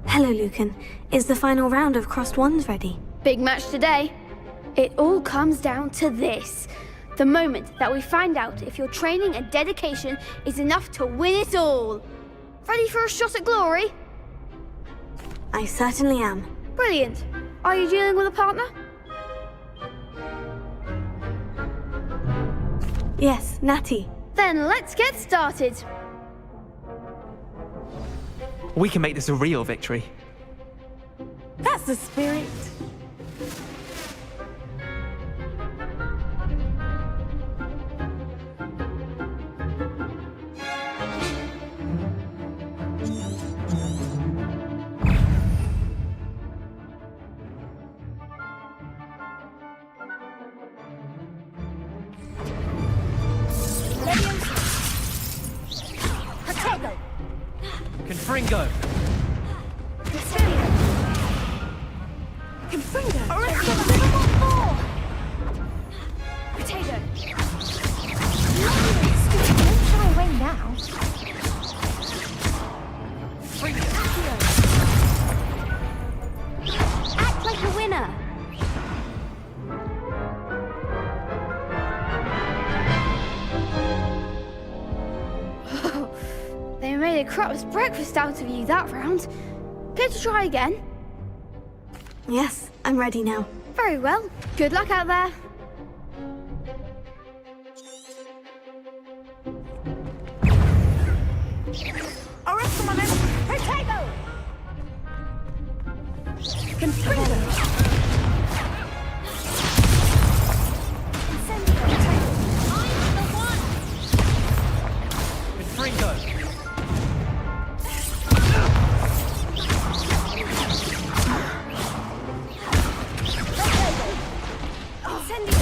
Hello, Lucan. Is the final round of Crossed Wands ready? Big match today. It all comes down to this. The moment that we find out if your training and dedication is enough to win it all. Ready for a shot at glory? I certainly am. Brilliant. Are you dealing with a partner? Yes, Natty. Then let's get started. We can make this a real victory. That's the spirit. Confringo! Act like a winner! They made a crap's breakfast out of you that round. Care to try again? Yes, I'm ready now. Very well. Good luck out there. Send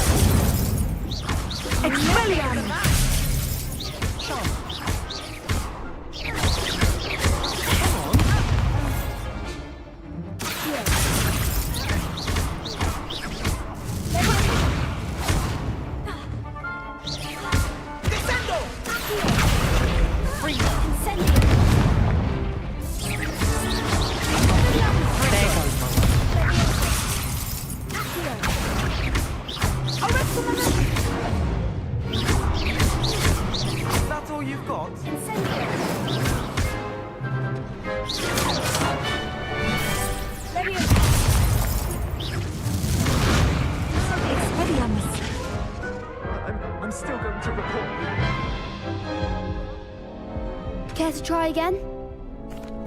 Care to try again?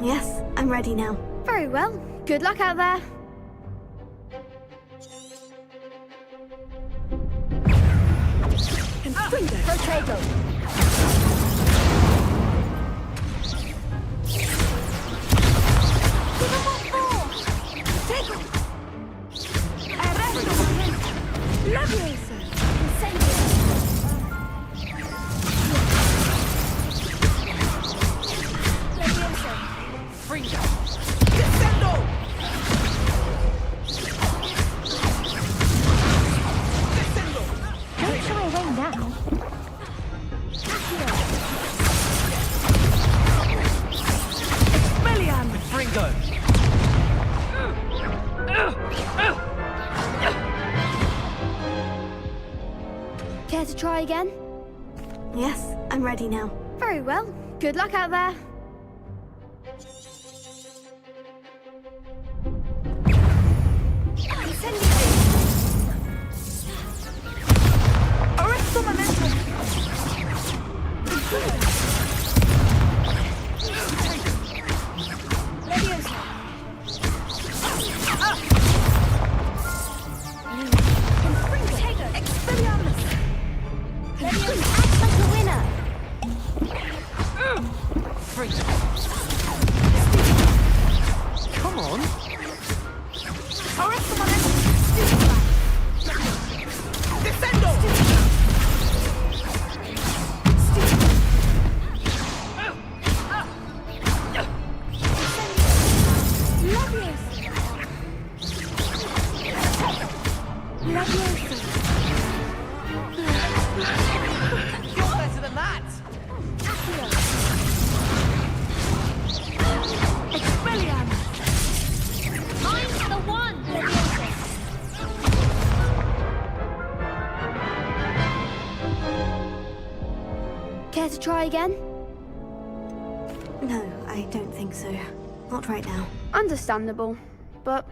Yes, I'm ready now. Very well. Good luck out there. Potato. Care to try again? Yes, I'm ready now. Very well. Good luck out there. Arresto momentum. Come on. Arresto momentum. Descendo. You're better than that. I'm the one! Care to try again? No, I don't think so. Not right now. Understandable. But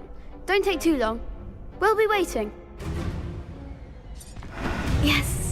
don't take too long. We'll be waiting. Yes.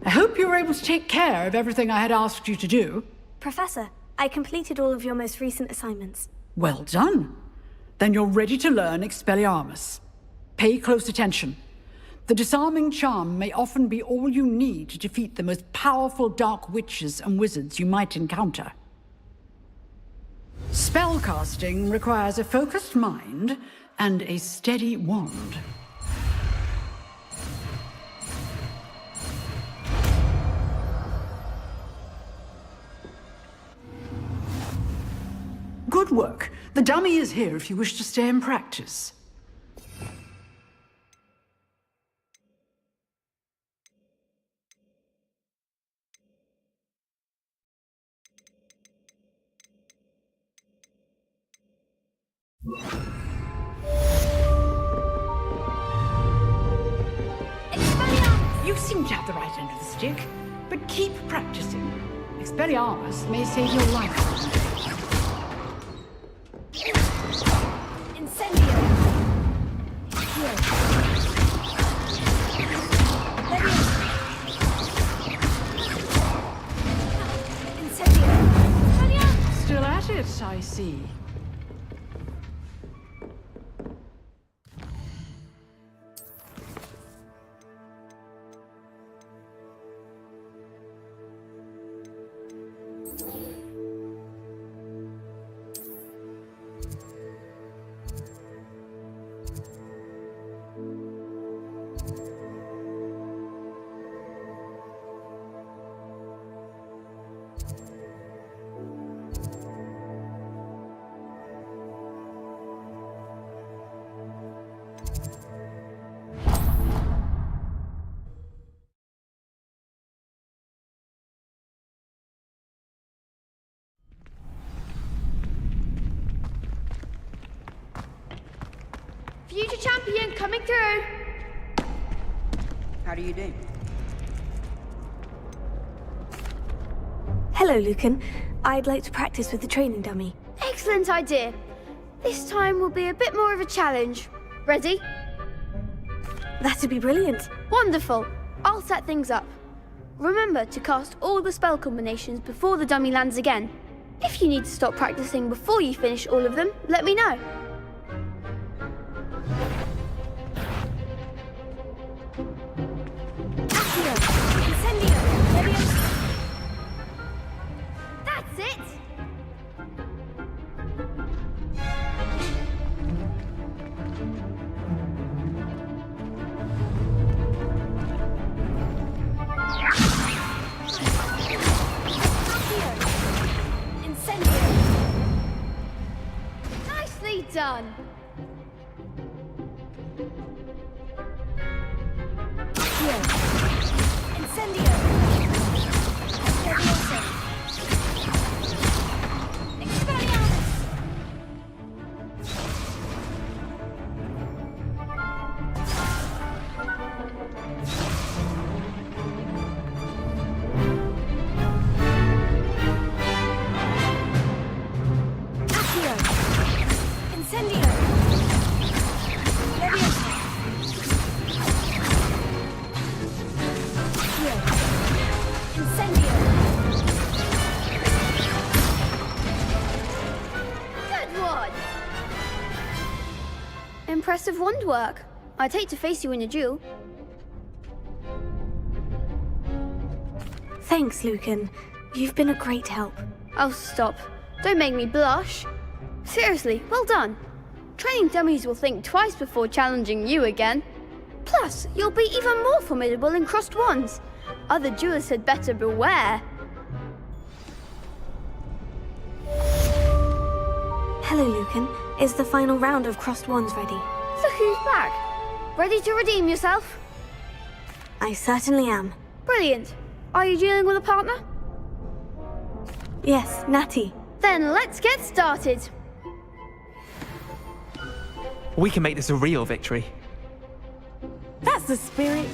I hope you were able to take care of everything I had asked you to do. Professor, I completed all of your most recent assignments. Well done. Then you're ready to learn Expelliarmus. Pay close attention. The disarming charm may often be all you need to defeat the most powerful dark witches and wizards you might encounter. Spellcasting requires a focused mind and a steady wand. Good work. The dummy is here if you wish to stay and practice. You seem to have the right end of the stick, but keep practicing. Expelliarmus may save your life. Incendio. Here. Incendio. Still at it, I see. Future champion coming through. How do you do? Hello, Lucan. I'd like to practice with the training dummy. Excellent idea. This time will be a bit more of a challenge. Ready? That'd be brilliant. Wonderful. I'll set things up. Remember to cast all the spell combinations before the dummy lands again. If you need to stop practicing before you finish all of them, let me know. Accio. Incendio. Leviosa. That's it. Incendio. Nicely done. Here. Incendio. Leviosa. Expelliarmus. Accio. Incendio. Leviosa. Here. Incendio. Good one. Impressive wand work. I'd hate to face you in a duel. Thanks, Lucan. You've been a great help. Oh, stop. Don't make me blush. Seriously, well done. Training dummies will think twice before challenging you again. Plus, you'll be even more formidable in crossed wands. Other duelists had better beware. Hello, Lucan. Is the final round of crossed wands ready? So who's back? Ready to redeem yourself? I certainly am. Brilliant. Are you dealing with a partner? Yes, Natty. Then let's get started. We can make this a real victory. That's the spirit.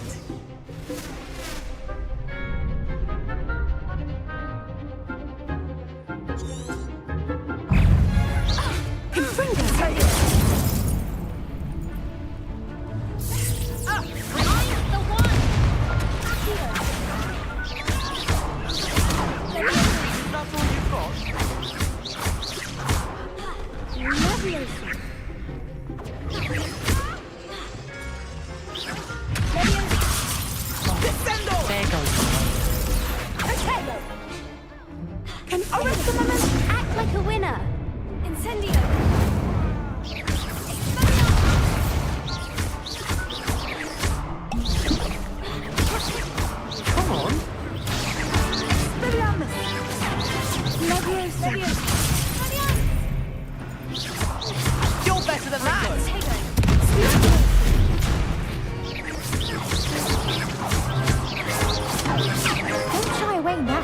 That's all you've got? Descendo! There goes. Can Orestimus act like a winner? Incendio. Come on. Leviosa. You're better than that! Don't shy away now.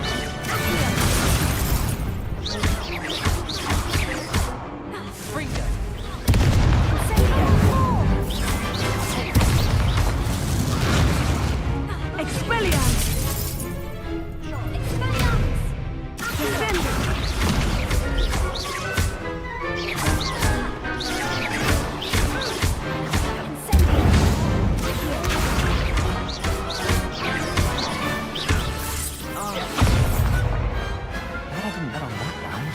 Expelliarmus! Glad I didn't bet on that round.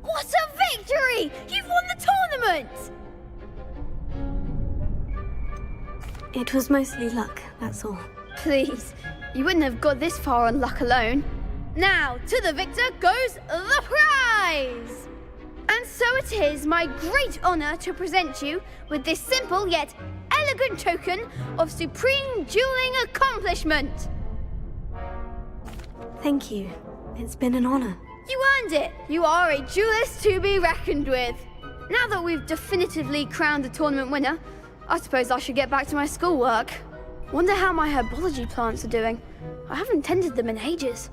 What a victory! You've won the tournament! It was mostly luck, that's all. Please, you wouldn't have got this far on luck alone. Now, to the victor goes the prize! And so it is my great honor to present you with this simple yet elegant token of supreme dueling accomplishment. Thank you. It's been an honor. You earned it. You are a duelist to be reckoned with. Now that we've definitively crowned the tournament winner, I suppose I should get back to my schoolwork. Wonder how my herbology plants are doing. I haven't tended them in ages.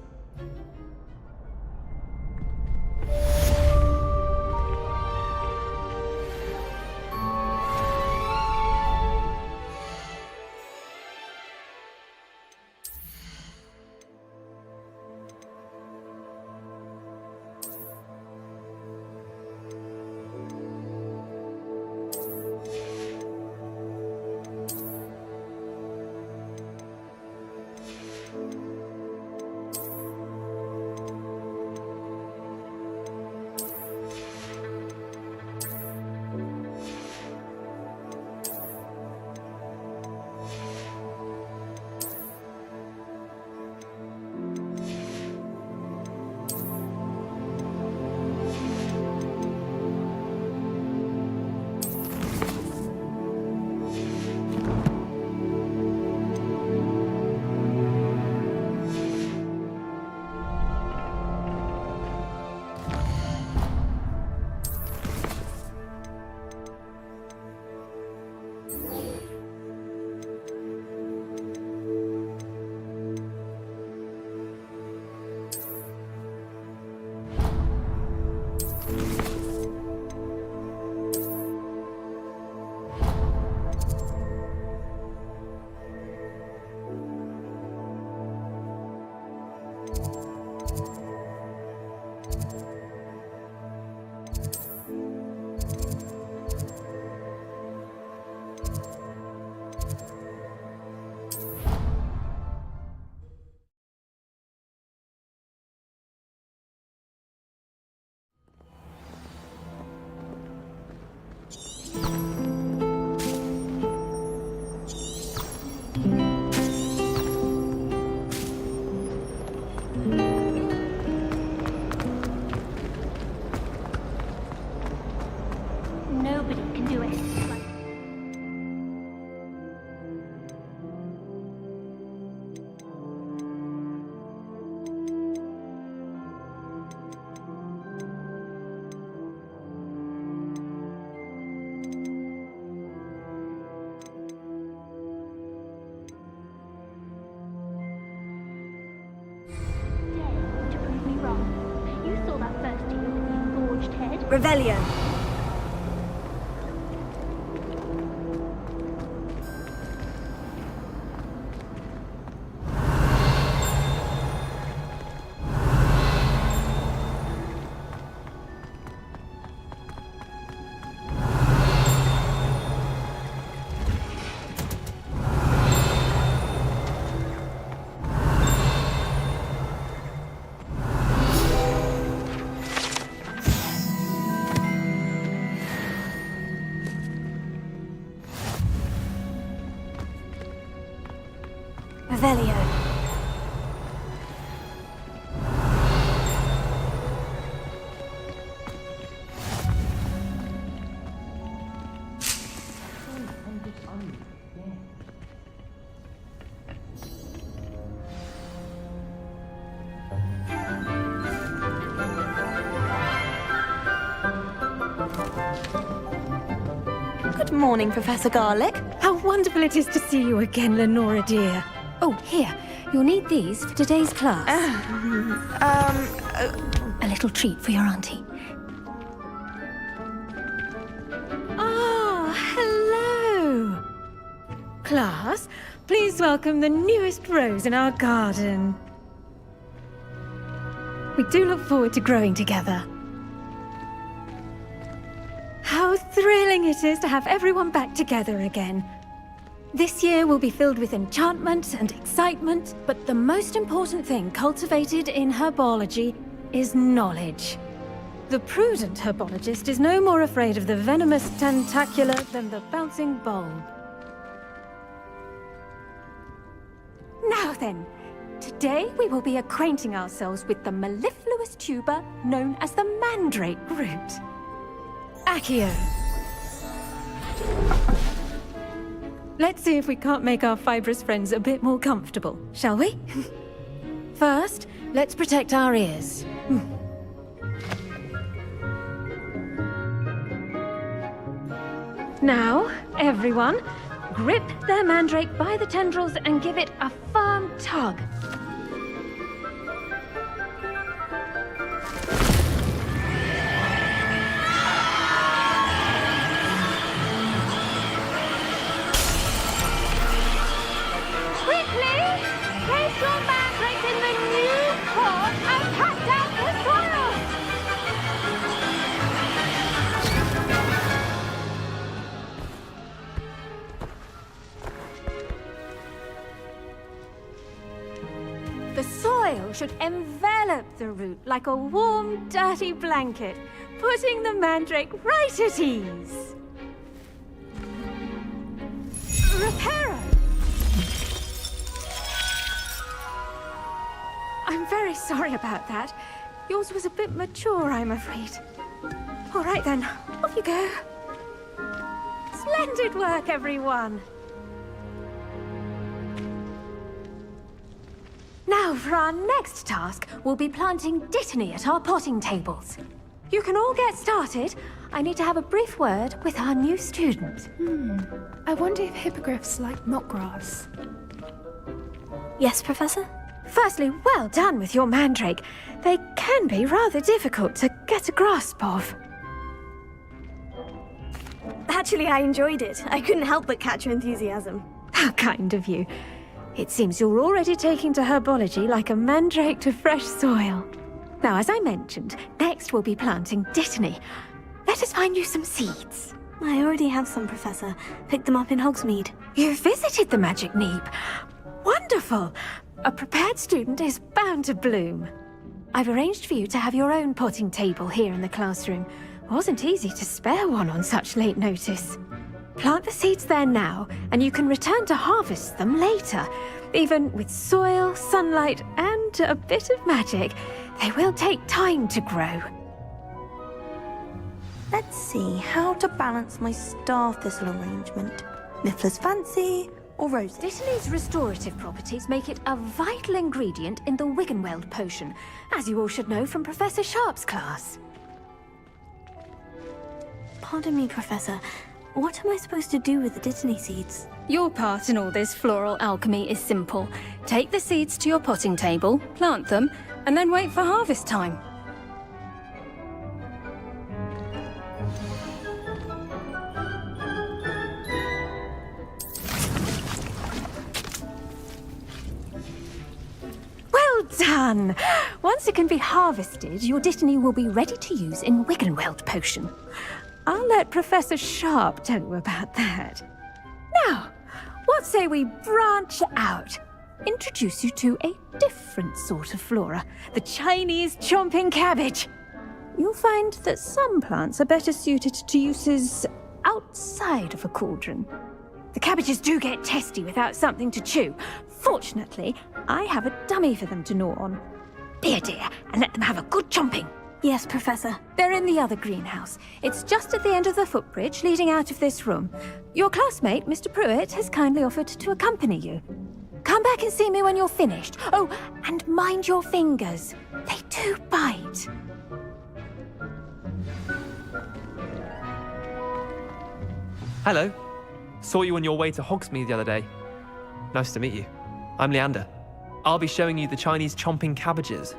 Nobody can do it. Dare to prove me wrong. You saw that first deal with the engorged head. Revelio. Revelio. Good morning, Professor Garlick. How wonderful it is to see you again, Lenora dear. Oh, here. You'll need these for today's class. A little treat for your auntie. Oh, hello. Class, please welcome the newest rose in our garden. We do look forward to growing together. How thrilling it is to have everyone back together again. This year will be filled with enchantment and excitement, but the most important thing cultivated in herbology is knowledge. The prudent herbologist is no more afraid of the venomous tentacula than the bouncing bulb. Now then, today we will be acquainting ourselves with the mellifluous tuber known as the mandrake root. Accio. Let's see if we can't make our fibrous friends a bit more comfortable, shall we? First, let's protect our ears. Now, everyone, grip their mandrake by the tendrils and give it a firm tug. Quickly, place your mandrake in the new pot and cut down the soil. The soil should envelop the root like a warm, dirty blanket, putting the mandrake right at ease. Reparo! I'm very sorry about that. Yours was a bit mature, I'm afraid. All right then, off you go. Splendid work, everyone! Now, for our next task, we'll be planting dittany at our potting tables. You can all get started. I need to have a brief word with our new student. I wonder if hippogriffs like knotgrass. Yes, Professor? Firstly, well done with your mandrake. They can be rather difficult to get a grasp of. Actually, I enjoyed it. I couldn't help but catch your enthusiasm. How kind of you. It seems you're already taking to herbology like a mandrake to fresh soil. Now, as I mentioned, next we'll be planting dittany. Let us find you some seeds. I already have some, Professor. Picked them up in Hogsmeade. You visited the Magic Neep. Wonderful! A prepared student is bound to bloom. I've arranged for you to have your own potting table here in the classroom. Wasn't easy to spare one on such late notice. Plant the seeds there now, and you can return to harvest them later. Even with soil, sunlight, and a bit of magic, they will take time to grow. Let's see how to balance my star thistle arrangement. Niffler's fancy or roses? Dittany's restorative properties make it a vital ingredient in the Wiggenweld potion, as you all should know from Professor Sharp's class. Pardon me, Professor. What am I supposed to do with the dittany seeds? Your part in all this floral alchemy is simple. Take the seeds to your potting table, plant them, and then wait for harvest time. Well done! Once it can be harvested, your dittany will be ready to use in Wiggenweld potion. I'll let Professor Sharp tell you about that. Now, what say we branch out? Introduce you to a different sort of flora, the Chinese chomping cabbage. You'll find that some plants are better suited to uses outside of a cauldron. The cabbages do get testy without something to chew. Fortunately, I have a dummy for them to gnaw on. Be a dear and let them have a good chomping. Yes, Professor. They're in the other greenhouse. It's just at the end of the footbridge leading out of this room. Your classmate, Mr. Pruitt, has kindly offered to accompany you. Come back and see me when you're finished. Oh, and mind your fingers. They do bite. Hello. Saw you on your way to Hogsmeade the other day. Nice to meet you. I'm Leander. I'll be showing you the Chinese chomping cabbages.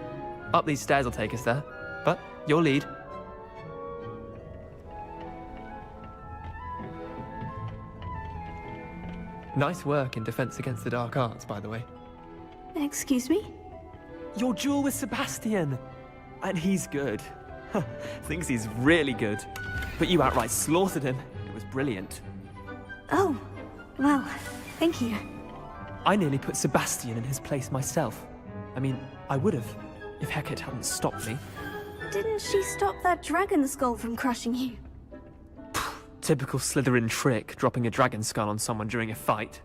Up these stairs will take us there. But your lead. Nice work in Defense Against the Dark Arts, by the way. Excuse me? Your duel with Sebastian! And he's good. Thinks he's really good. But you outright slaughtered him. It was brilliant. Oh, well, thank you. I nearly put Sebastian in his place myself. I mean, I would have, if Hecate hadn't stopped me. Didn't she stop that dragon skull from crushing you? Typical Slytherin trick, dropping a dragon skull on someone during a fight.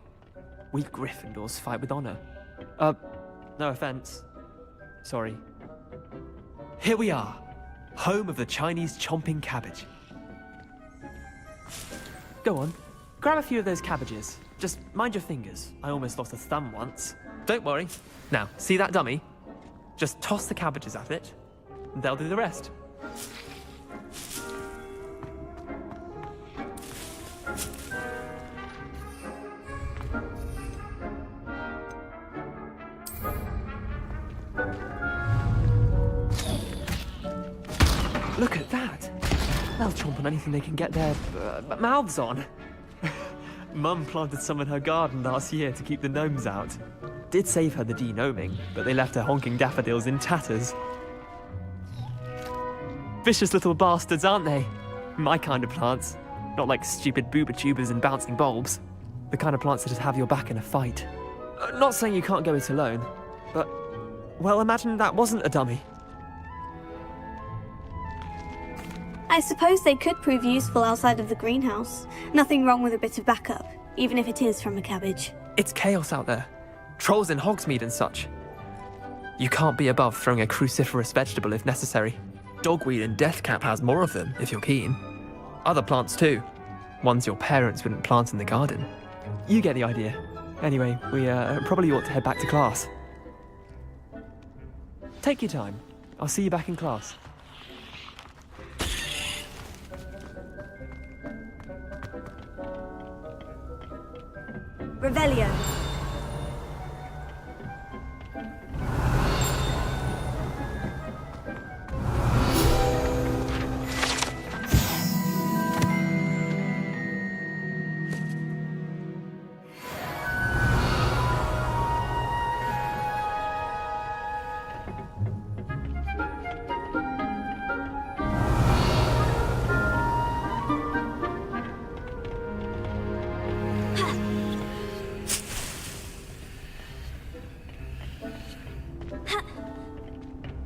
We Gryffindors fight with honor. No offense. Sorry. Here we are, home of the Chinese chomping cabbage. Go on, grab a few of those cabbages. Just mind your fingers. I almost lost a thumb once. Don't worry. Now, see that dummy? Just toss the cabbages at it, and they'll do the rest. Look at that! They'll chomp on anything they can get their mouths on. Mum planted some in her garden last year to keep the gnomes out. Did save her the de-gnoming, but they left her honking daffodils in tatters. Vicious little bastards, aren't they? My kind of plants. Not like stupid booba tubers and bouncing bulbs. The kind of plants that just have your back in a fight. Not saying you can't go it alone, but... well, imagine that wasn't a dummy. I suppose they could prove useful outside of the greenhouse. Nothing wrong with a bit of backup, even if it is from a cabbage. It's chaos out there. Trolls in Hogsmeade and such. You can't be above throwing a cruciferous vegetable if necessary. Dogweed and deathcap has more of them, if you're keen. Other plants too. Ones your parents wouldn't plant in the garden. You get the idea. Anyway, we probably ought to head back to class. Take your time. I'll see you back in class. Revelio.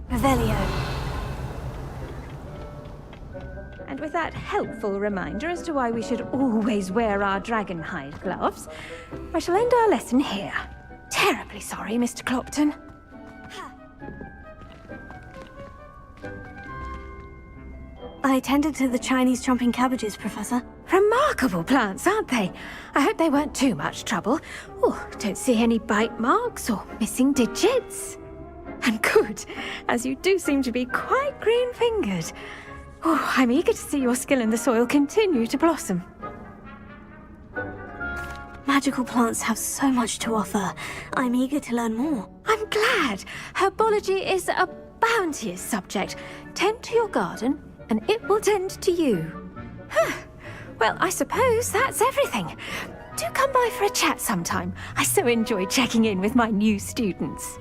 Revelio. And with that helpful reminder as to why we should always wear our dragon hide gloves, I shall end our lesson here. Terribly sorry, Mr. Clopton. I tended to the Chinese chomping cabbages, Professor. Remarkable plants, aren't they? I hope they weren't too much trouble. Oh, don't see any bite marks or missing digits. And good, as you do seem to be quite green-fingered. Oh, I'm eager to see your skill in the soil continue to blossom. Magical plants have so much to offer. I'm eager to learn more. I'm glad. Herbology is a bounteous subject. Tend to your garden, and it will tend to you. Well, I suppose that's everything. Do come by for a chat sometime. I so enjoy checking in with my new students.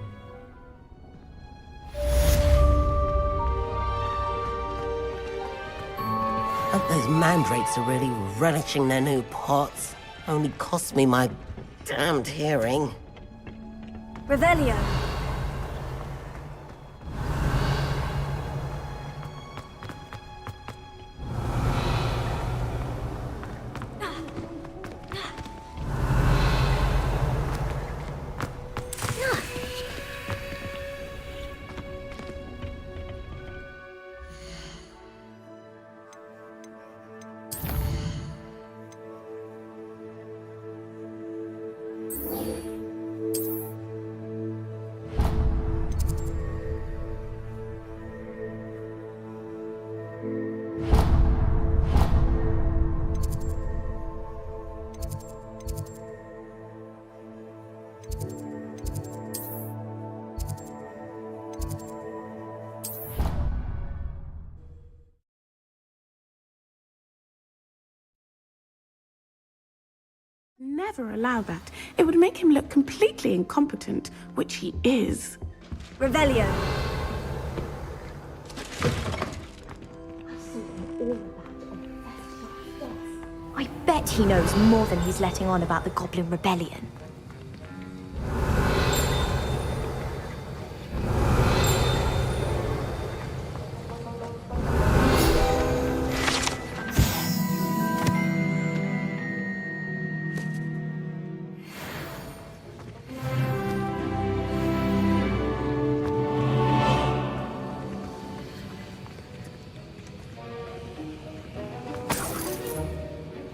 Hope those mandrakes are really relishing their new pots. Only cost me my damned hearing. Revelio. Never allow that. It would make him look completely incompetent, which he is. Revelio. I bet he knows more than he's letting on about the Goblin Rebellion.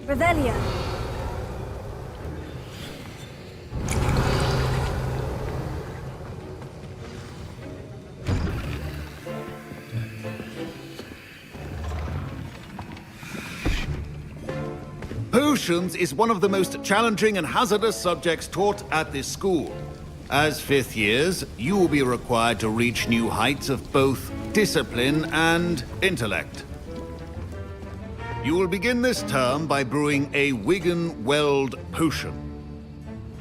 Revelio. Potions is one of the most challenging and hazardous subjects taught at this school. As fifth years, you will be required to reach new heights of both discipline and intellect. You will begin this term by brewing a Wigan-Weld potion.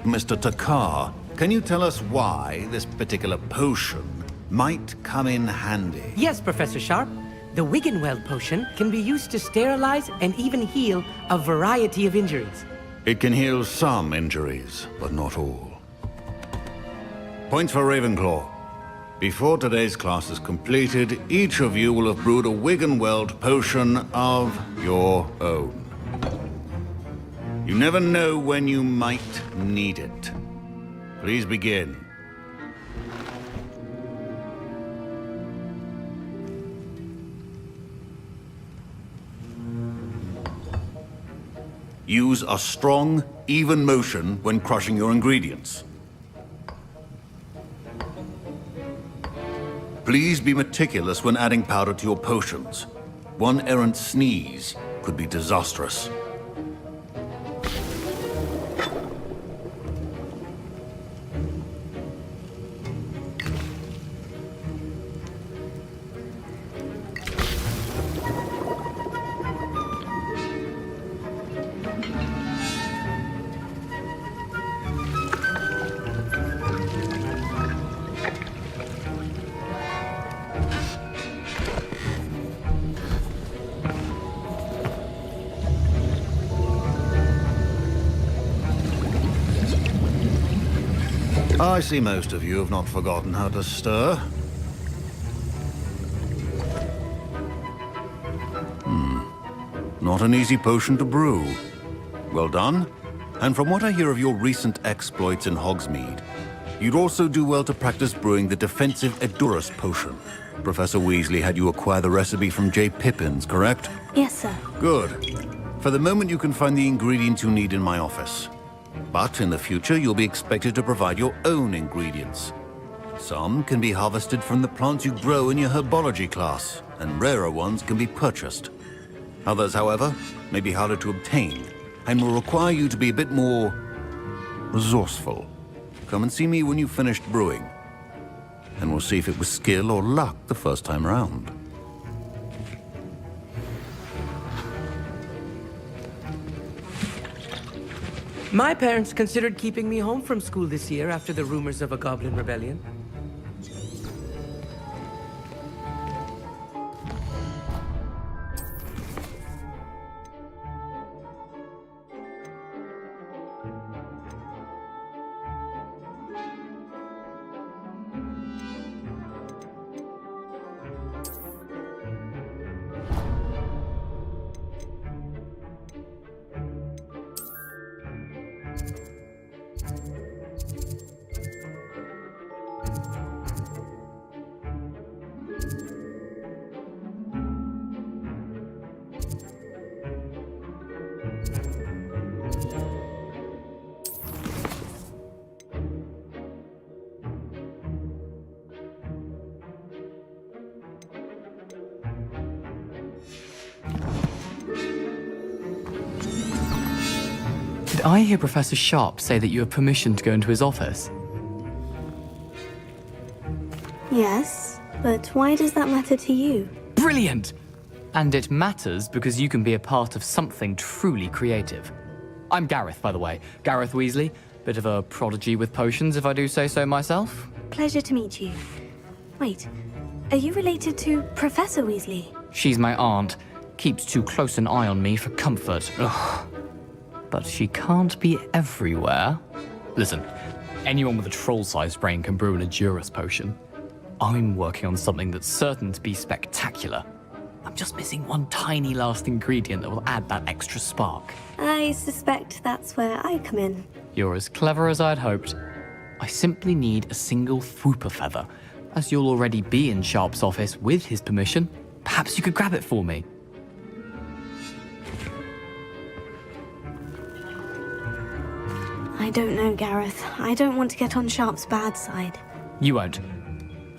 Mr. Takar, can you tell us why this particular potion might come in handy? Yes, Professor Sharp. The Wigan-Weld potion can be used to sterilize and even heal a variety of injuries. It can heal some injuries, but not all. Points for Ravenclaw. Before today's class is completed, each of you will have brewed a Wigan-Weld potion of your own. You never know when you might need it. Please begin. Use a strong, even motion when crushing your ingredients. Please be meticulous when adding powder to your potions. One errant sneeze could be disastrous. I see most of you have not forgotten how to stir. Not an easy potion to brew. Well done. And from what I hear of your recent exploits in Hogsmeade, you'd also do well to practice brewing the defensive Edurus potion. Professor Weasley had you acquire the recipe from J. Pippins, correct? Yes, sir. Good. For the moment, you can find the ingredients you need in my office. But in the future, you'll be expected to provide your own ingredients. Some can be harvested from the plants you grow in your herbology class, and rarer ones can be purchased. Others, however, may be harder to obtain, and will require you to be a bit more resourceful. Come and see me when you've finished brewing, and we'll see if it was skill or luck the first time round. My parents considered keeping me home from school this year after the rumors of a Goblin Rebellion. Did I hear Professor Sharp say that you have permission to go into his office? Yes, but why does that matter to you? Brilliant! And it matters because you can be a part of something truly creative. I'm Gareth, by the way. Gareth Weasley. Bit of a prodigy with potions, if I do say so myself. Pleasure to meet you. Wait, are you related to Professor Weasley? She's my aunt. Keeps too close an eye on me for comfort. Ugh. But she can't be everywhere. Listen, anyone with a troll-sized brain can brew an Edurus potion. I'm working on something that's certain to be spectacular. I'm just missing one tiny last ingredient that will add that extra spark. I suspect that's where I come in. You're as clever as I'd hoped. I simply need a single Fwooper feather. As you'll already be in Sharp's office with his permission, perhaps you could grab it for me. I don't know, Gareth. I don't want to get on Sharp's bad side. You won't.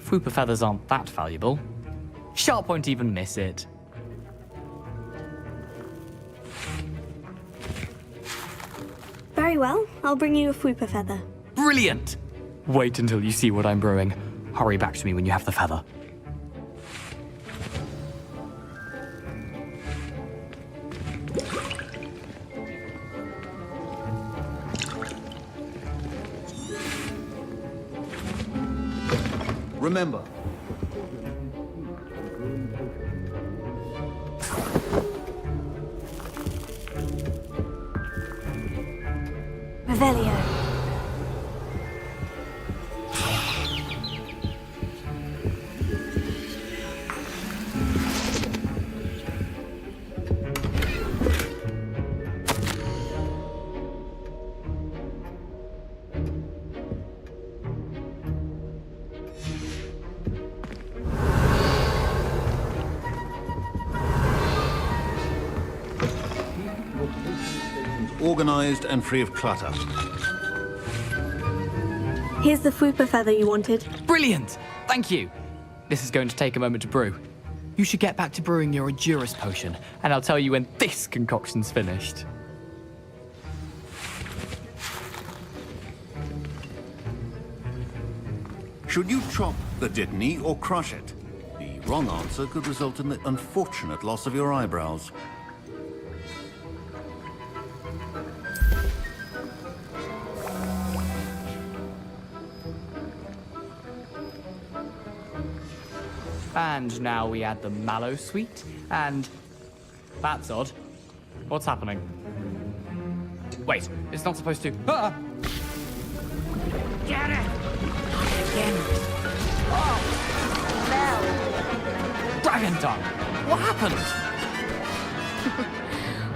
Fwooper feathers aren't that valuable. Sharp won't even miss it. Very well, I'll bring you a Fwooper feather. Brilliant! Wait until you see what I'm brewing. Hurry back to me when you have the feather. Remember, Revelio. organized and free of clutter. Here's the Fwooper feather you wanted. Brilliant! Thank you. This is going to take a moment to brew. You should get back to brewing your Edurus potion, and I'll tell you when this concoction's finished. Should you chop the Dittany or crush it? The wrong answer could result in the unfortunate loss of your eyebrows. And now we add the mallow sweet, and... That's odd. What's happening? Wait, it's not supposed to... Ah! Get it! Again. Dragon tongue! What happened?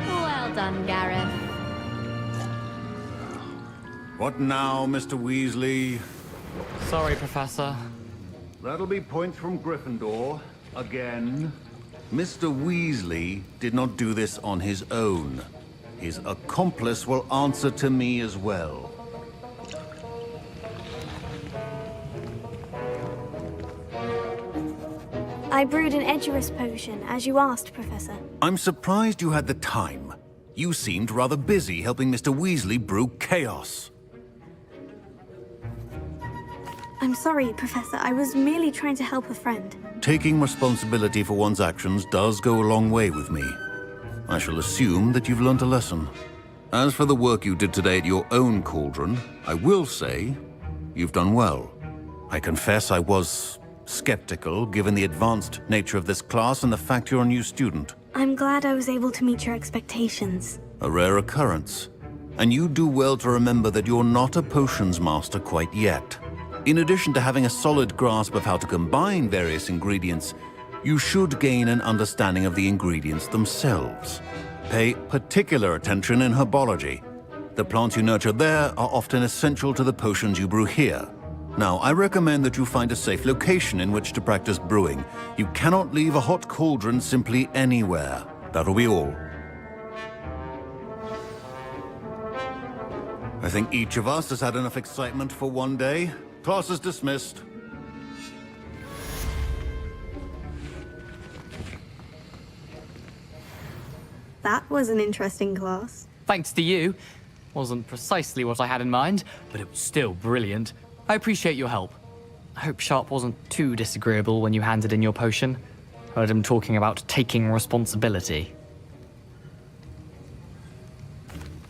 Well done, Gareth. What now, Mr. Weasley? Sorry, Professor. That'll be points from Gryffindor. Again. Mr. Weasley did not do this on his own. His accomplice will answer to me as well. I brewed an Edurus potion, as you asked, Professor. I'm surprised you had the time. You seemed rather busy helping Mr. Weasley brew chaos. I'm sorry, Professor. I was merely trying to help a friend. Taking responsibility for one's actions does go a long way with me. I shall assume that you've learnt a lesson. As for the work you did today at your own cauldron, I will say you've done well. I confess I was skeptical, given the advanced nature of this class and the fact you're a new student. I'm glad I was able to meet your expectations. A rare occurrence. And you do well to remember that you're not a potions master quite yet. In addition to having a solid grasp of how to combine various ingredients, you should gain an understanding of the ingredients themselves. Pay particular attention in herbology. The plants you nurture there are often essential to the potions you brew here. Now, I recommend that you find a safe location in which to practice brewing. You cannot leave a hot cauldron simply anywhere. That'll be all. I think each of us has had enough excitement for one day. Class is dismissed. That was an interesting class. Thanks to you. Wasn't precisely what I had in mind, but it was still brilliant. I appreciate your help. I hope Sharp wasn't too disagreeable when you handed in your potion. Heard him talking about taking responsibility.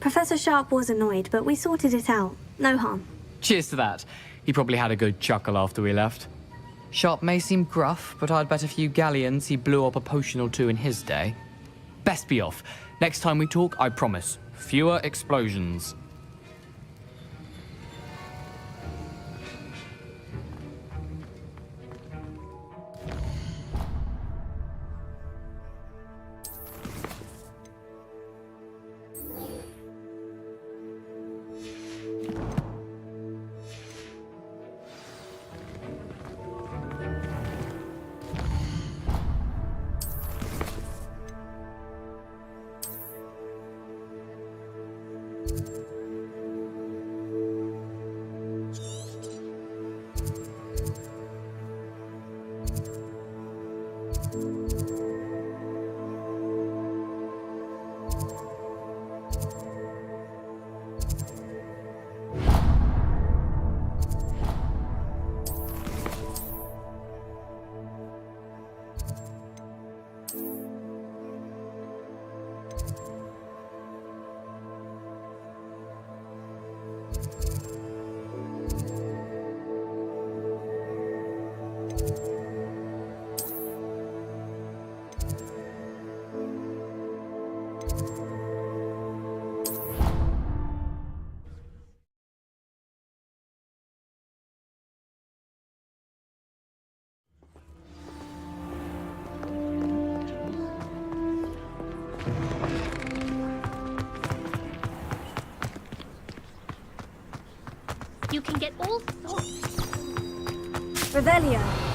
Professor Sharp was annoyed, but we sorted it out. No harm. Cheers to that. He probably had a good chuckle after we left. Sharp may seem gruff, but I'd bet a few galleons he blew up a potion or two in his day. Best be off. Next time we talk, I promise, fewer explosions. You can get all sorts. Revelio.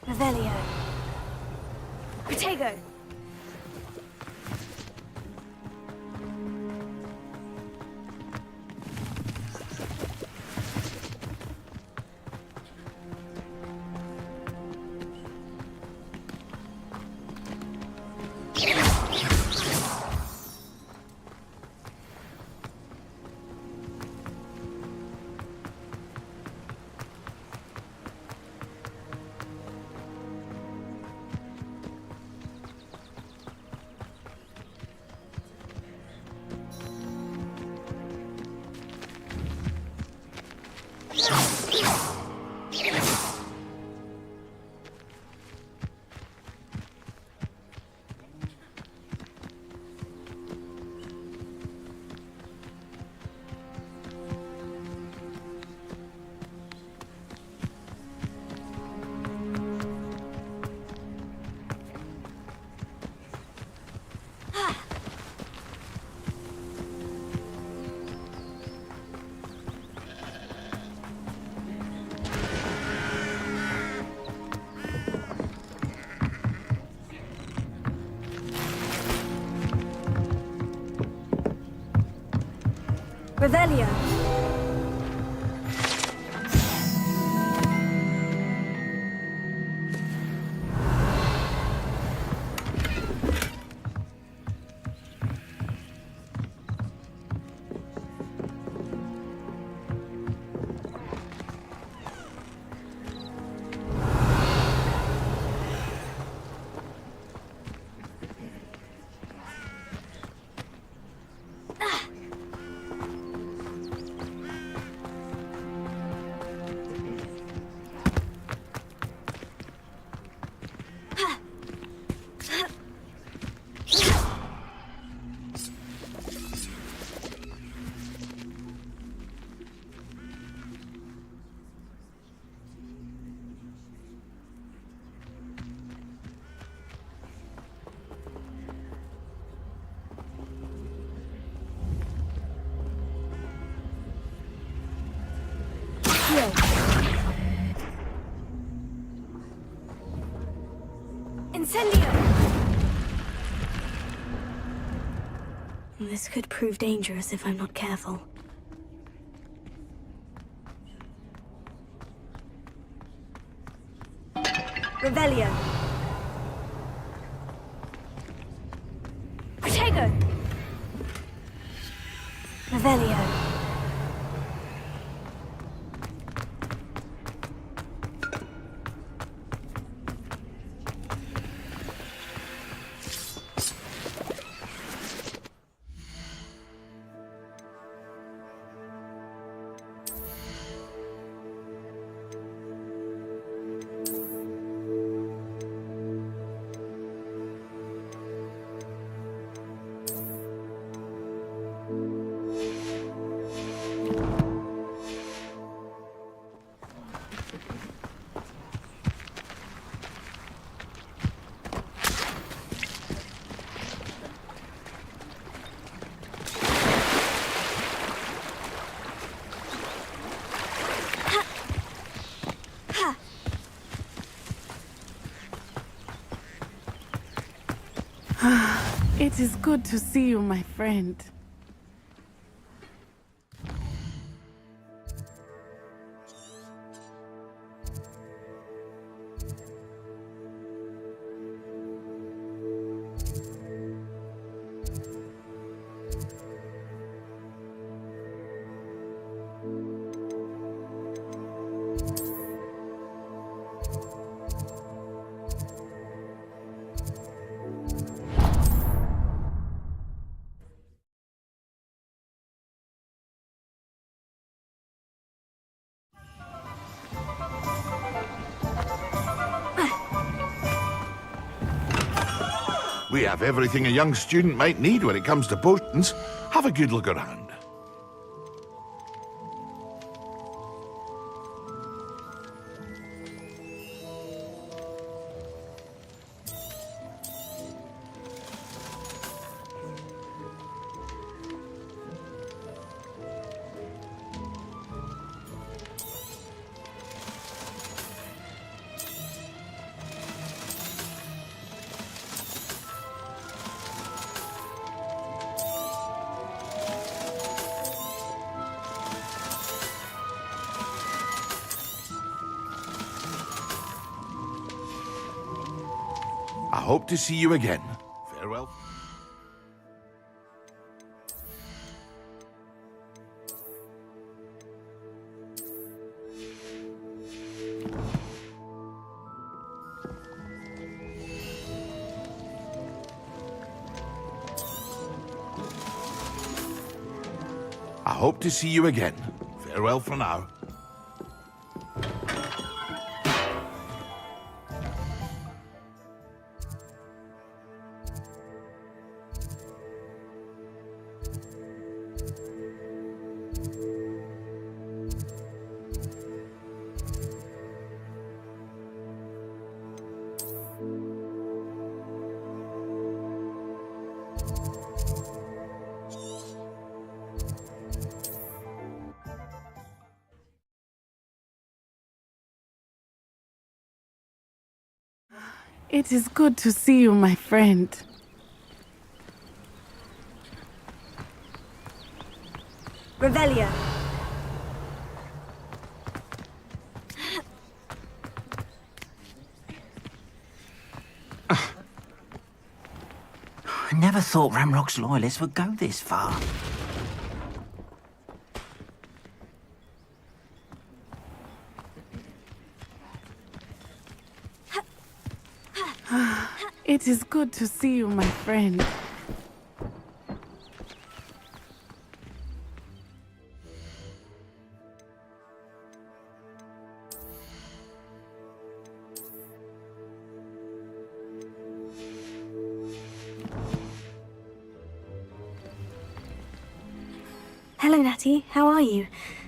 Revelio. Protego. Revelio. Incendio! This could prove dangerous if I'm not careful. Revelio. Protego. Revelio. It is good to see you, my friend. We have everything a young student might need when it comes to potions. Have a good look around. I hope to see you again. Farewell. I hope to see you again. Farewell for now. It is good to see you, my friend. Revelio. I never thought Ramrock's loyalists would go this far. It is good to see you, my friend. Hello, Natty. How are you?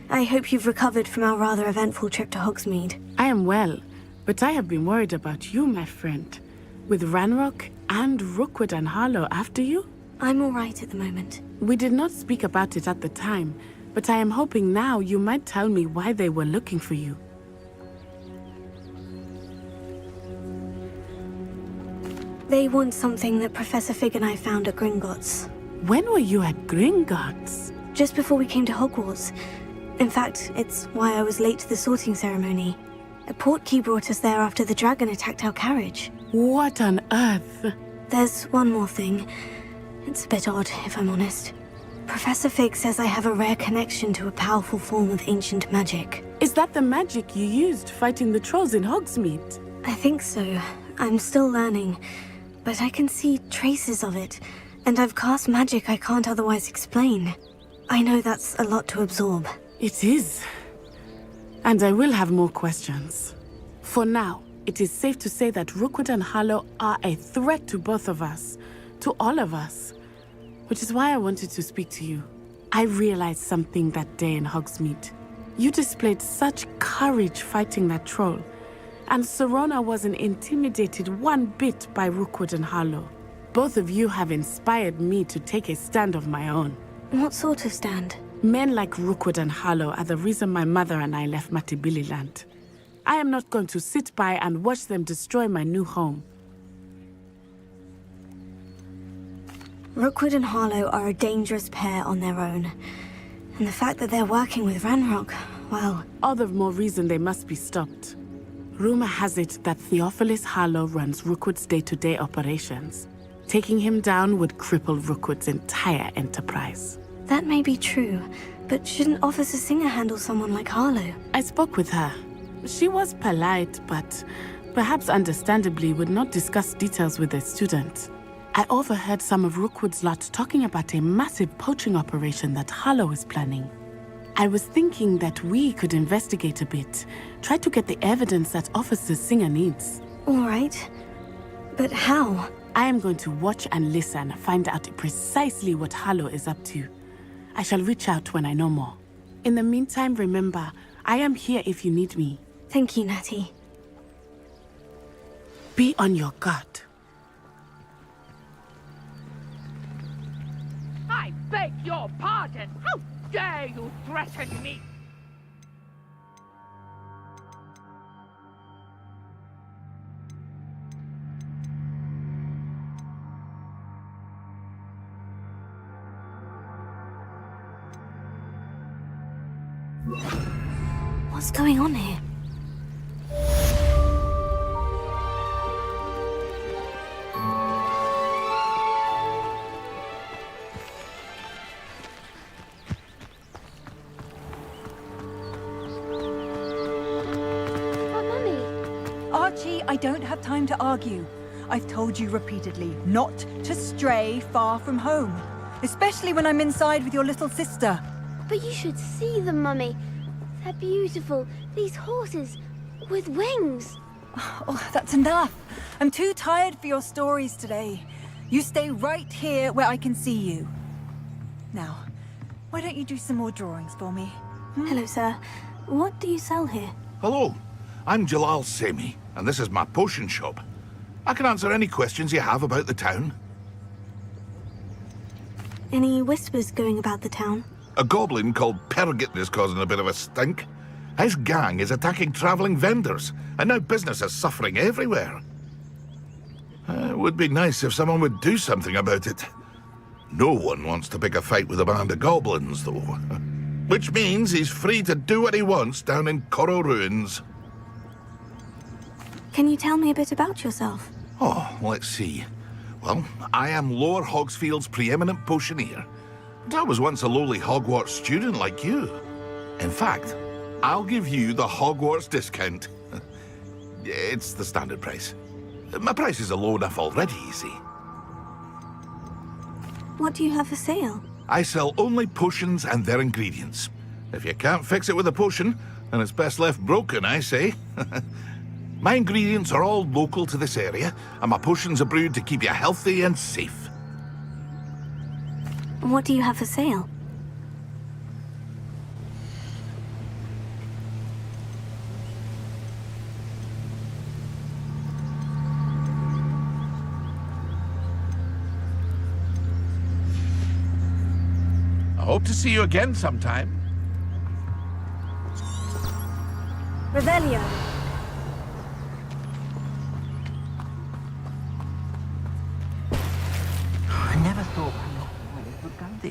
I hope you've recovered from our rather eventful trip to Hogsmeade. I am well, but I have been worried about you, my friend. With Ranrock and Rookwood and Harlow after you? I'm all right at the moment. We did not speak about it at the time, but I am hoping now you might tell me why they were looking for you. They want something that Professor Fig and I found at Gringotts. When were you at Gringotts? Just before we came to Hogwarts. In fact, it's why I was late to the sorting ceremony. A portkey brought us there after the dragon attacked our carriage. What on earth? There's one more thing. It's a bit odd, if I'm honest. Professor Fig says I have a rare connection to a powerful form of ancient magic. Is that the magic you used fighting the trolls in Hogsmeade? I think so. I'm still learning, but I can see traces of it, and I've cast magic I can't otherwise explain. I know that's a lot to absorb. It is. And I will have more questions. For now, it is safe to say that Rookwood and Harlow are a threat to both of us, to all of us. Which is why I wanted to speak to you. I realized something that day in Hogsmeade. You displayed such courage fighting that troll, and Serona wasn't intimidated one bit by Rookwood and Harlow. Both of you have inspired me to take a stand of my own. What sort of stand? Men like Rookwood and Harlow are the reason my mother and I left Matabeleland. I am not going to sit by and watch them destroy my new home. Rookwood and Harlow are a dangerous pair on their own. And the fact that they're working with Ranrock, well... All the more reason they must be stopped. Rumor has it that Theophilus Harlow runs Rookwood's day-to-day operations. Taking him down would cripple Rookwood's entire enterprise. That may be true, but shouldn't Officer Singer handle someone like Harlow? I spoke with her. She was polite, but perhaps understandably would not discuss details with a student. I overheard some of Rookwood's lot talking about a massive poaching operation that Harlow is planning. I was thinking that we could investigate a bit, try to get the evidence that Officer Singer needs. All right. But how? I am going to watch and listen, find out precisely what Harlow is up to. I shall reach out when I know more. In the meantime, remember, I am here if you need me. Thank you, Natty. Be on your guard. I beg your pardon! How dare you threaten me? What's going on here? Archie, I don't have time to argue. I've told you repeatedly not to stray far from home, especially when I'm inside with your little sister. But you should see them, Mummy. They're beautiful. These horses with wings. Oh, that's enough. I'm too tired for your stories today. You stay right here where I can see you. Now, why don't you do some more drawings for me? Hello, sir. What do you sell here? Hello, I'm Jalal Semi, and this is my potion shop. I can answer any questions you have about the town. Any whispers going about the town? A goblin called Pergit is causing a bit of a stink. His gang is attacking traveling vendors, and now business is suffering everywhere. It would be nice if someone would do something about it. No one wants to pick a fight with a band of goblins, though. Which means he's free to do what he wants down in Corro Ruins. Can you tell me a bit about yourself? Oh, let's see. Well, I am Lower Hogsfield's preeminent potioneer. And I was once a lowly Hogwarts student like you. In fact, I'll give you the Hogwarts discount. It's the standard price. My prices are low enough already, you see. What do you have for sale? I sell only potions and their ingredients. If you can't fix it with a potion, then it's best left broken, I say. My ingredients are all local to this area, and my potions are brewed to keep you healthy and safe. What do you have for sale? I hope to see you again sometime. Revelio.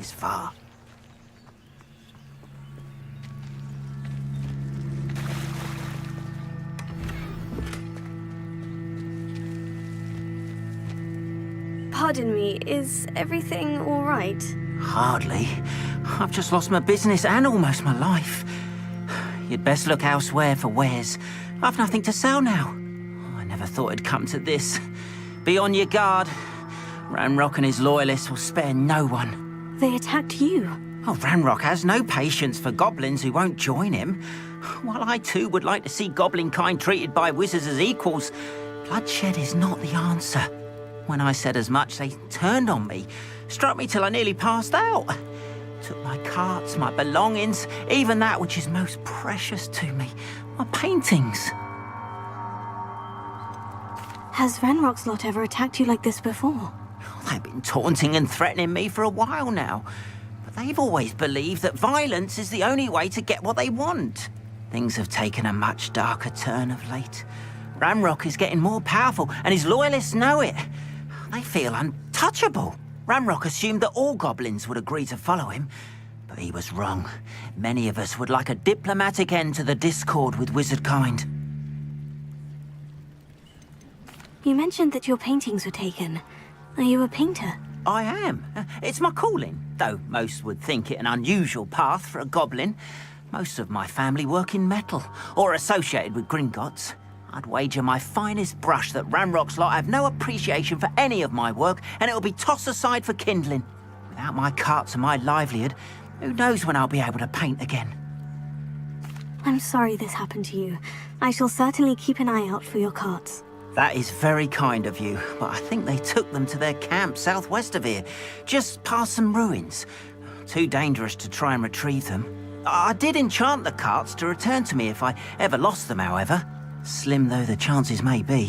this far. Pardon me, is everything all right? Hardly. I've just lost my business and almost my life. You'd best look elsewhere for wares. I've nothing to sell now. I never thought it'd come to this. Be on your guard. Ranrock and his loyalists will spare no one. They attacked you. Oh, Ranrock has no patience for goblins who won't join him. While I too would like to see goblin kind treated by wizards as equals, bloodshed is not the answer. When I said as much, they turned on me, struck me till I nearly passed out. Took my carts, my belongings, even that which is most precious to me, my paintings. Has Ranrock's lot ever attacked you like this before? They've been taunting and threatening me for a while now. But they've always believed that violence is the only way to get what they want. Things have taken a much darker turn of late. Ranrock is getting more powerful, and his loyalists know it. They feel untouchable. Ranrock assumed that all goblins would agree to follow him, but he was wrong. Many of us would like a diplomatic end to the discord with wizard kind. You mentioned that your paintings were taken. Are you a painter? I am. It's my calling, though most would think it an unusual path for a goblin. Most of my family work in metal, or associated with Gringotts. I'd wager my finest brush that Ranrock's lot have no appreciation for any of my work, and it'll be tossed aside for kindling. Without my carts and my livelihood, who knows when I'll be able to paint again. I'm sorry this happened to you. I shall certainly keep an eye out for your carts. That is very kind of you, but I think they took them to their camp southwest of here, just past some ruins. Too dangerous to try and retrieve them. I did enchant the carts to return to me if I ever lost them, however. Slim though the chances may be,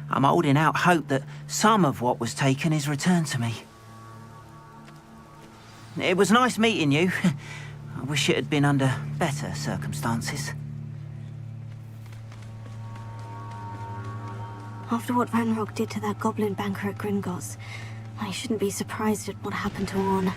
I'm holding out hope that some of what was taken is returned to me. It was nice meeting you. I wish it had been under better circumstances. After what Ranrock did to that goblin banker at Gringotts, I shouldn't be surprised at what happened to Orn.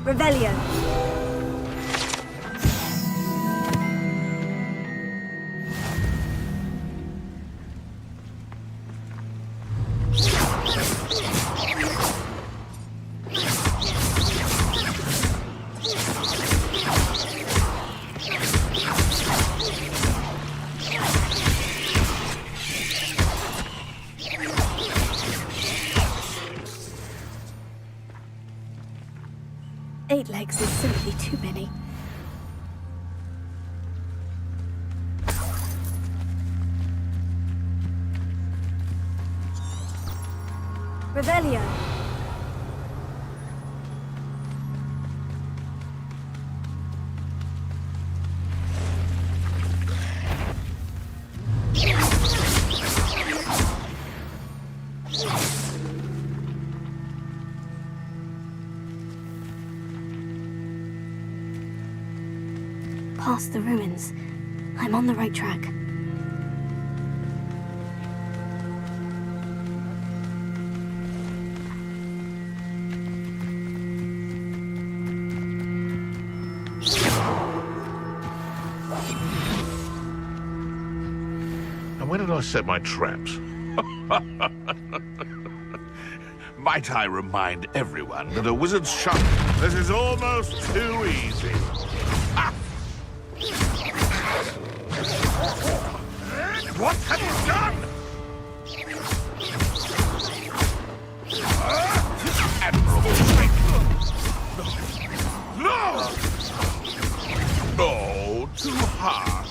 Revelio. Eight legs is simply too many. Revelio. Past the ruins. I'm on the right track. And where did I set my traps? Might I remind everyone that a wizard's shop, this is almost too easy. What have you done? Ha!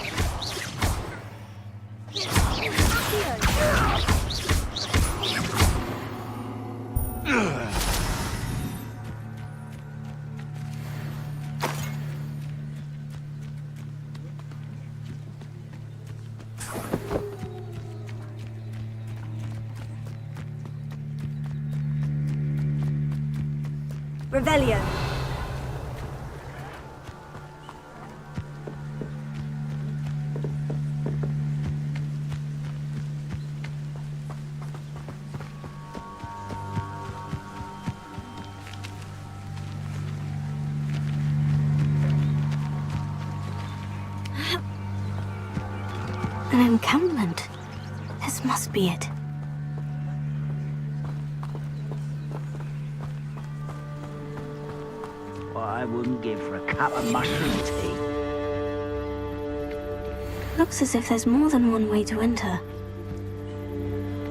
Revelio. An encampment. This must be it. I wouldn't give for a cup of mushroom tea. Looks as if there's more than one way to enter.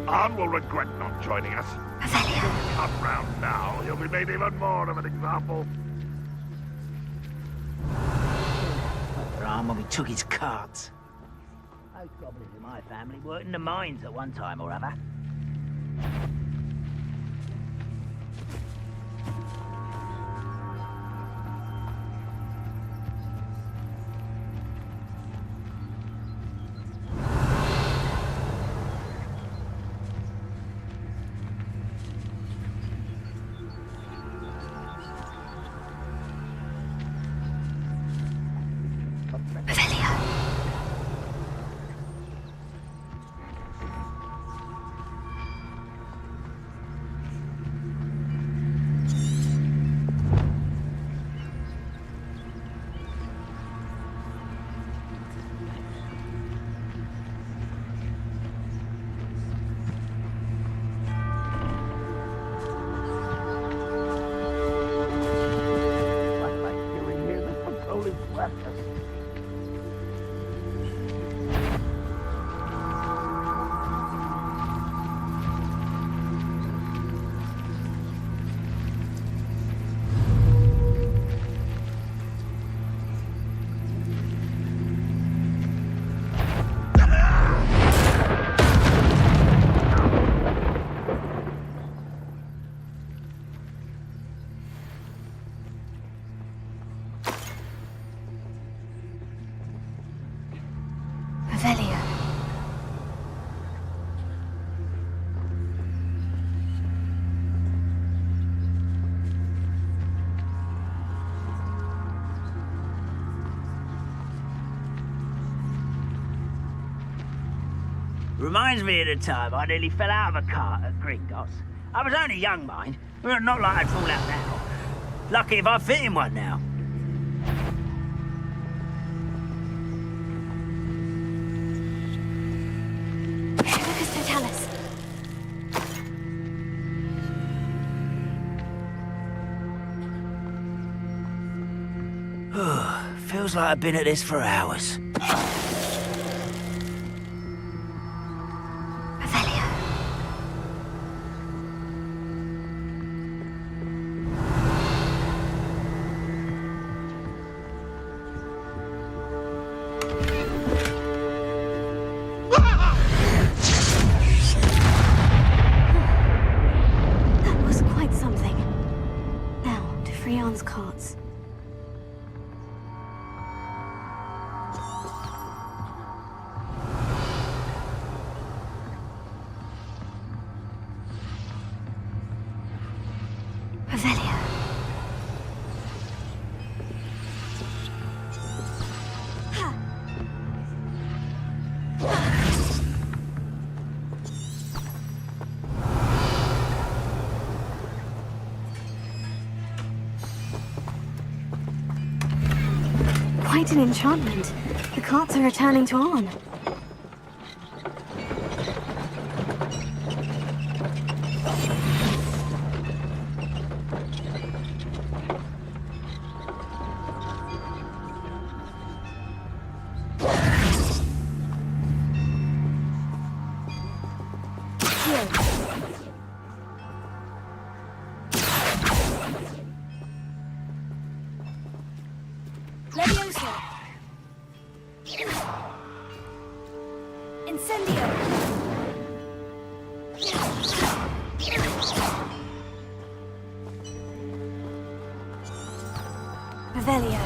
Anne will regret not joining us. If he doesn't come round now, he'll be made even more of an example. Ram when we took his cards. Most goblins in my family worked in the mines at one time or other. Revelio. Reminds me of the time I nearly fell out of a cart at Gringotts. I was only young, mind. Not like I'd fall out now. Lucky if I fit in one now. Feels like I've been at this for hours. That was quite something. Now, to Freon's carts. Revelio. Quite an enchantment. The carts are returning to Arn. Incendio! Revelio.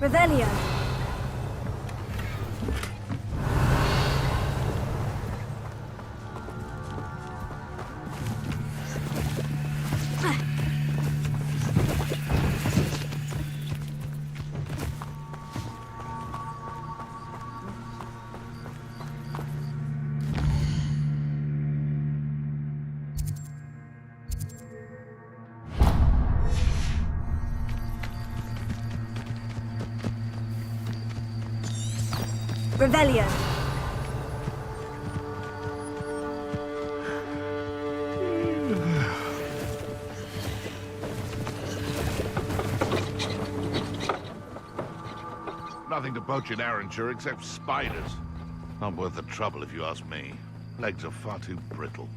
Revelio. Revelio. Nothing to poach in Arranshire except spiders. Not worth the trouble if you ask me. Legs are far too brittle.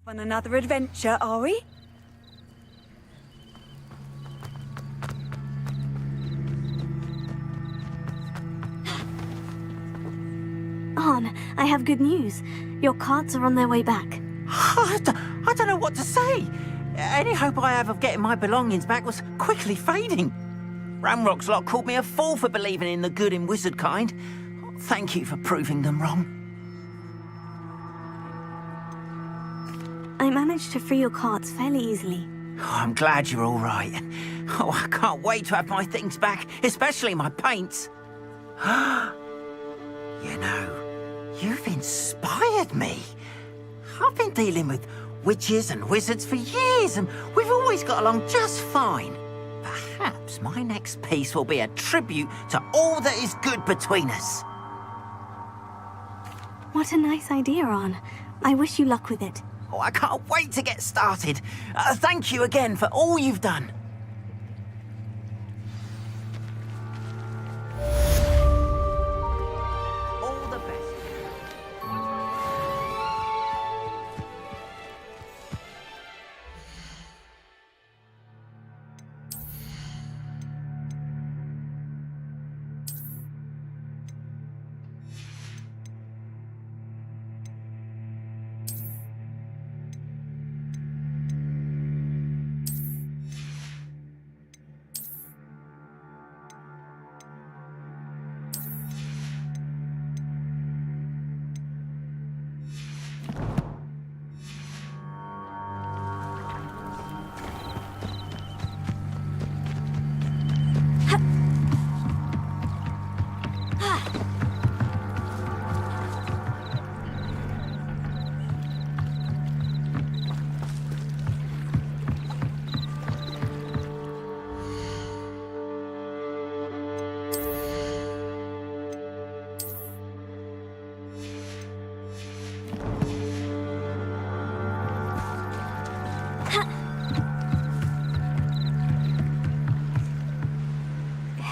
On another adventure, are we? Arn, I have good news. Your carts are on their way back. I don't know what to say. Any hope I have of getting my belongings back was quickly fading. Ramrock's lot called me a fool for believing in the good in wizard kind. Thank you for proving them wrong. I managed to free your carts fairly easily. Oh, I'm glad you're all right. Oh, I can't wait to have my things back, especially my paints. You know, you've inspired me. I've been dealing with witches and wizards for years, and we've always got along just fine. Perhaps my next piece will be a tribute to all that is good between us. What a nice idea, Arn. I wish you luck with it. Oh, I can't wait to get started. Thank you again for all you've done. All the best.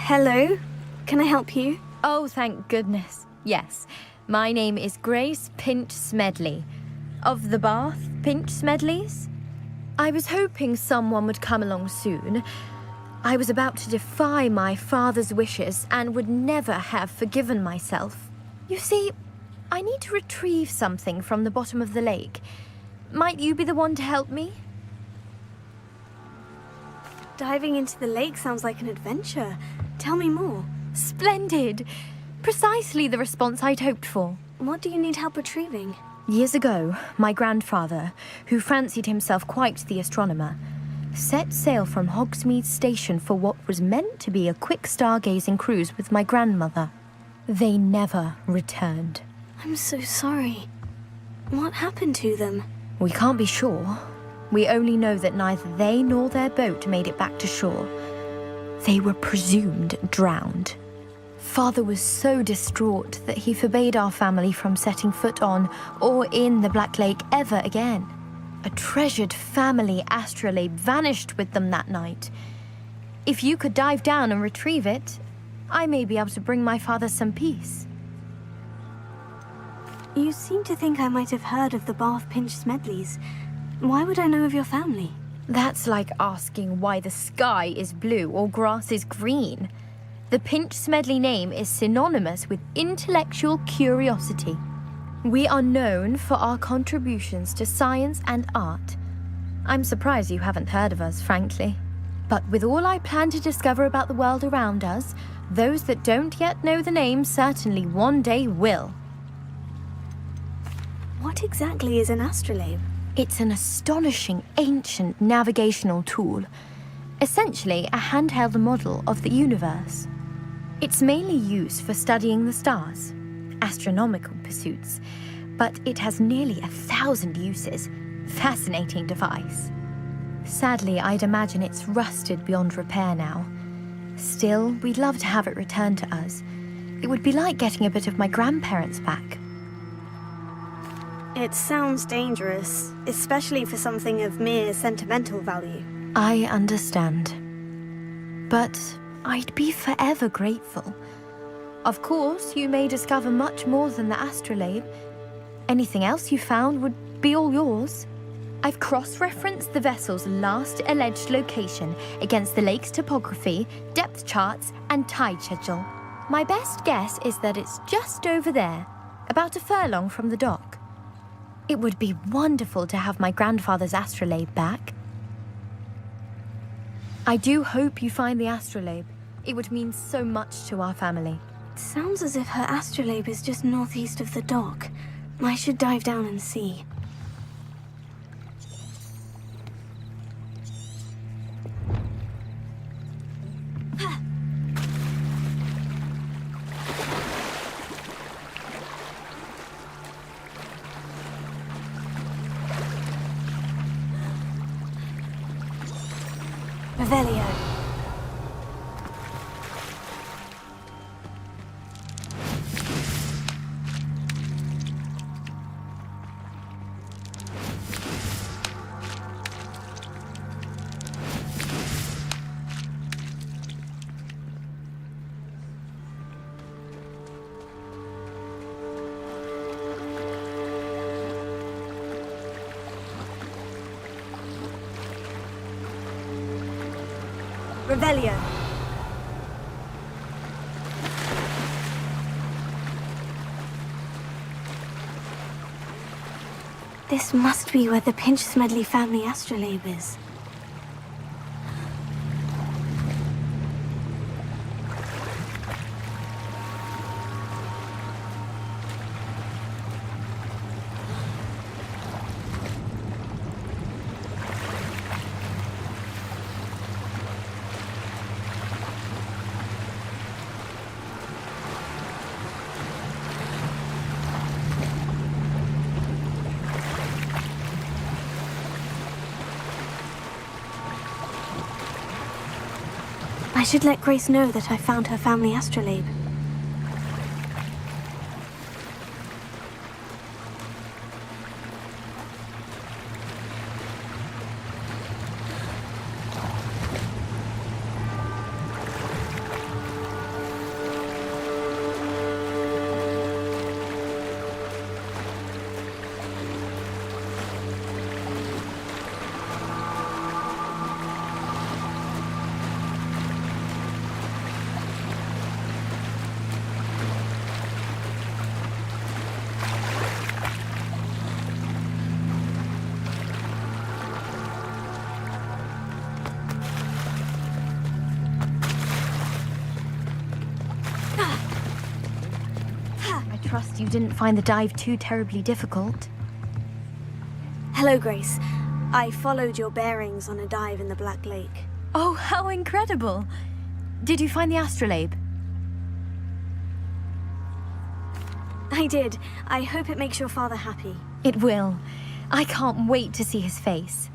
Hello? Can I help you? Oh, thank goodness. Yes. My name is Grace Pinch Smedley. Of the Bath Pinch Smedleys? I was hoping someone would come along soon. I was about to defy my father's wishes and would never have forgiven myself. You see, I need to retrieve something from the bottom of the lake. Might you be the one to help me? Diving into the lake sounds like an adventure. Tell me more. Splendid! Precisely the response I'd hoped for. What do you need help retrieving? Years ago, my grandfather, who fancied himself quite the astronomer, set sail from Hogsmeade Station for what was meant to be a quick stargazing cruise with my grandmother. They never returned. I'm so sorry. What happened to them? We can't be sure. We only know that neither they nor their boat made it back to shore. They were presumed drowned. Father was so distraught that he forbade our family from setting foot on or in the Black Lake ever again. A treasured family astrolabe vanished with them that night. If you could dive down and retrieve it, I may be able to bring my father some peace. You seem to think I might have heard of the Bath Pinch Smedleys. Why would I know of your family? That's like asking why the sky is blue or grass is green. The Pinch Smedley name is synonymous with intellectual curiosity. We are known for our contributions to science and art. I'm surprised you haven't heard of us, frankly. But with all I plan to discover about the world around us, those that don't yet know the name certainly one day will. What exactly is an astrolabe? It's an astonishing ancient navigational tool. Essentially a handheld model of the universe. It's mainly used for studying the stars, astronomical pursuits, but it has nearly 1,000 uses. Fascinating device. Sadly, I'd imagine it's rusted beyond repair now. Still, we'd love to have it returned to us. It would be like getting a bit of my grandparents back. It sounds dangerous, especially for something of mere sentimental value. I understand. But I'd be forever grateful. Of course, you may discover much more than the astrolabe. Anything else you found would be all yours. I've cross-referenced the vessel's last alleged location against the lake's topography, depth charts, and tide schedule. My best guess is that it's just over there, about a furlong from the dock. It would be wonderful to have my grandfather's astrolabe back. I do hope you find the astrolabe. It would mean so much to our family. It sounds as if her astrolabe is just northeast of the dock. I should dive down and see. Revelio. Revelio. This must be where the Pinch Smedley family astrolabe is. I should let Grace know that I found her family astrolabe. trust you didn't find the dive too terribly difficult. Hello, Grace. I followed your bearings on a dive in the Black Lake. Oh, how incredible! Did you find the astrolabe? I did. I hope it makes your father happy. It will. I can't wait to see his face.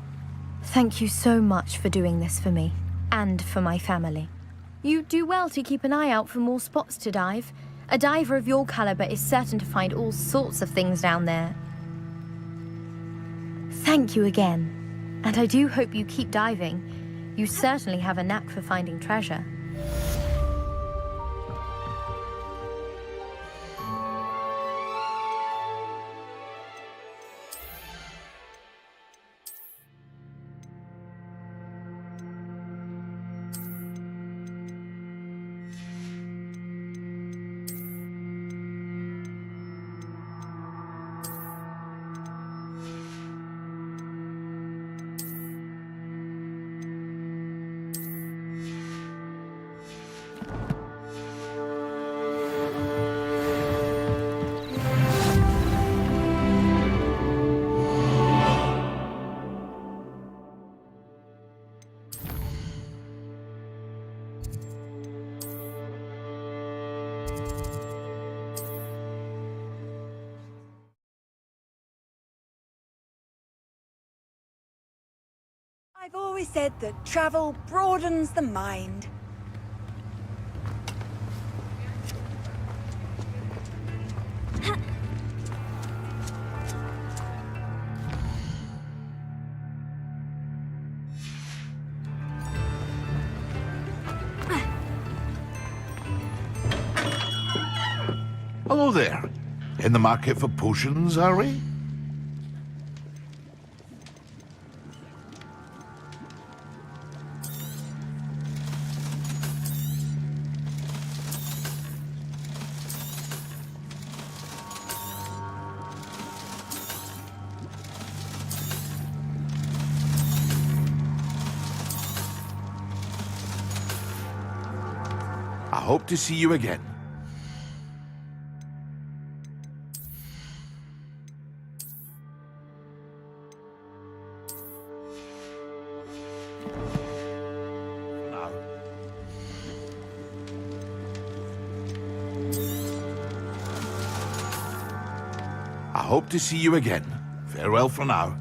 Thank you so much for doing this for me, and for my family. You do well to keep an eye out for more spots to dive. A diver of your caliber is certain to find all sorts of things down there. Thank you again, and I do hope you keep diving. You certainly have a knack for finding treasure. I've always said that travel broadens the mind. Hello there. In the market for potions, are we? I hope to see you again. I hope to see you again. Farewell for now.